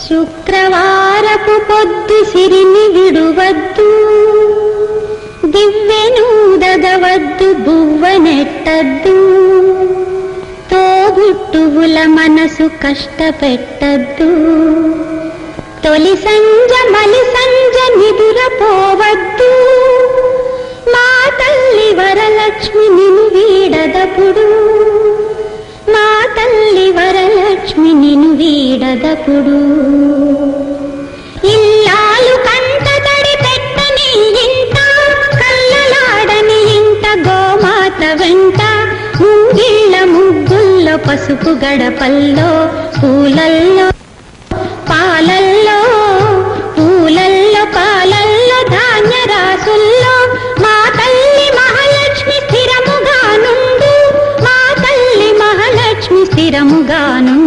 శుక్రవారపు పొద్దు సిరిని విడువద్దు, దివ్వెనూదగవద్దు, బువ్వనెట్టద్దు, తోబుట్టువుల మనసు కష్టపెట్టద్దు. తొలి సంజ మలి సంజ నిదురపోవద్దు, మా తల్లి వరలక్ష్మి నిన్ను వీడదపుడు, మా తల్లి వరలక్ష్మి నిన్ను వీడదపుడు. ఇల్లాలు కంట తడి పెట్టని ఇంట, కల్లలాడని ఇంట, గోమాత వెంట, ముంగిళ్ళ ముగ్గుల్లో, పసుపు గడపల్లో, పూలల్లో పాలల్లో, పూలల్లో పాలల్లో, ధాన్య రాసుల్లో, మా తల్లి మహాలక్ష్మి స్థిరముగా నుండు, మా తల్లి మహాలక్ష్మి స్థిరముగా నుండు.